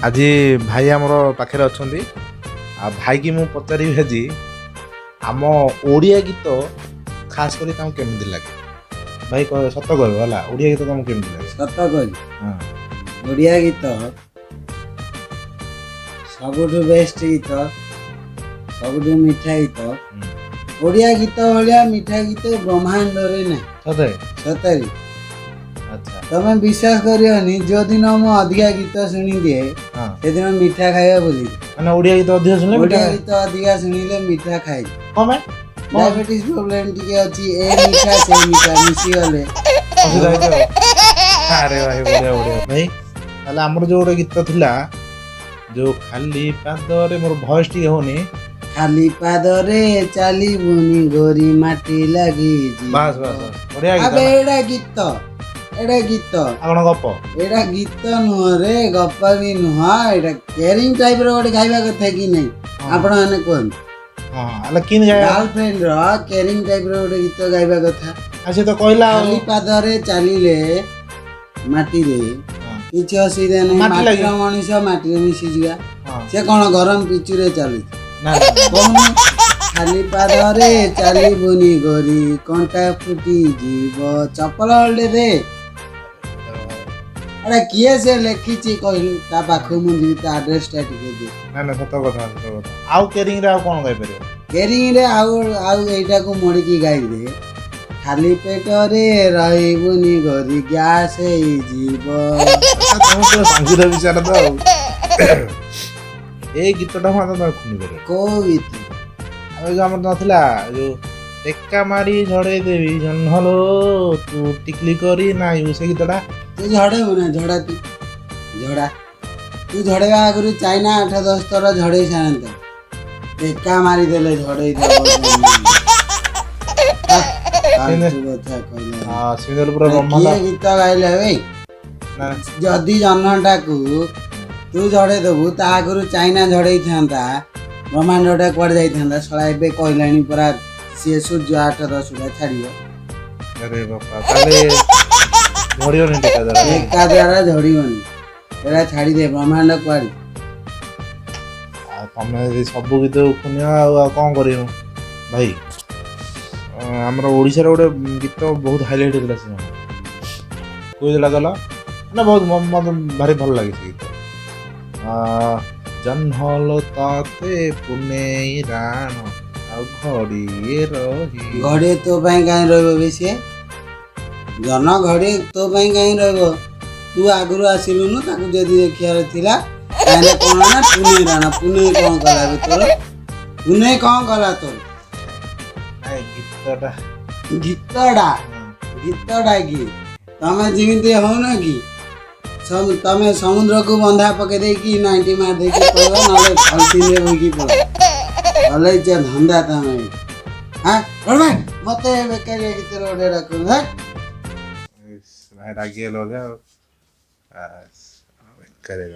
आज भाई आमर पाखे अच्छा आ भाई की मुझे पचारि आज आम ओडिया गीत खास कर केमी लगे भाई सत कह ओडिया गीत तुमको केमी लगे सत कह ओडिया गीत सबुठ बेस्ट गीत सबुठ मिठा गीत ओडिया गीत भाया मिठा गीत ब्रह्मांड ना सते सतरी अच्छा तमे विश्वास करियोनी जो दिन मु अधिका गीत शुणी दिए से दिन मिठा खाइबा बोली माने ओडिया गीत अधिक सुनले ओडिया गीत अधिका शुणिले मिठा खाइ कमे डायबिटीज प्रॉब्लम टिके अछि ए मिठा से मिठा मिसी गले अरे भाई बढ़िया बढ़िया भाई ताले हमर जो गोटे गीत थिला जो खाली पादरे मोर वॉइस टी होनी खाली पादरे चाली बुनी गोरी माटी लागी बस बस बस बढ़िया गीत अबे एडा गीत आपण गप एडा गीत नुह रे गप भी नुह एडा केयरिंग टाइप रो गोटे खाइबा कथा कि नै आपण माने कोन हां अला किन जाय गर्लफ्रेंड रो केयरिंग टाइप रो गोटे गीत गाइबा कथा आसे तो कहला खाली पादरे चालीले माटी रे किछ असुविधा नै माटी रो मनीष माटी रे मिसी जिगा से कोन गरम पिचु रे चालू ना कोन खाली पादरे चाली बुनी गोरी कंटा फुटी जीव चपल हल्दे दे अरे किए से लिखी कहलु ता पाखु मुंदी ता एड्रेस टा टिके दे ना ना सत कथा आउ केरिंग रे आउ कोन गाइ परियो केरिंग रे आउ एटा को मोड़ी की गाइ दे खाली पेट रे रहिबुनी गोरी गैस हे जीव तुम तो संगीत विचार तो ए गीतटा हम तो खुनी करे को गीत अब हमर नथिला जो टेक्का मारी झड़े देवी जन्हलो तू टिकली करी ना यू से गीतटा तू झड़े ना झड़ा तू झड़ेगा आगु चाइना 8-10 थर झड़े सानत टेक्का मारी देले झड़े हां सिंगल पूरा ब्रह्मांड गीत गाइले बे ना जदी जन्नटा को तू झड़े देबू ता आगु चाइना झड़े थांता ब्रह्मांडटा कुआड़ जाई थांता सळा एबे कहलानी परा से सूर्य 8-10 उडा छाड़ियो अरे बापा ताले झड़ियो नहीं टेका जरा टेका जरा झड़ियोनी एरा छाड़ी दे ब्रह्मांड कुआड़ आ तमे सब गीत खुनिया आ कोन करियो भाई हमरा ओडिसा रे गोटे गीत बहुत हाईलाइट होइला से कोइ देला गला ना बहुत मतलब भारी भल लागे से गीत जन्हल ताते पुने राण आ घड़ी रही घड़ी तो पई काई रहबो बेसी जन घड़ी तो पई काई रहबो तू आगुरु आसिलु न ताकू जदी देखियार थिला ताने कोन ना पुने राण पुने कोन कला बे तोर पुने कोन कला तोर ए गीतड़ा की तमे जिमिति हो ना की सब तमे समुद्र को बंधा पके दे की 90 मार दे की पड़वा नाले फलती ने होई की पड़ भले जे धंधा तमे हां पड़वा मते बेकारी गीत रोडे रखो हां भाई रागिए लोग है बेकारी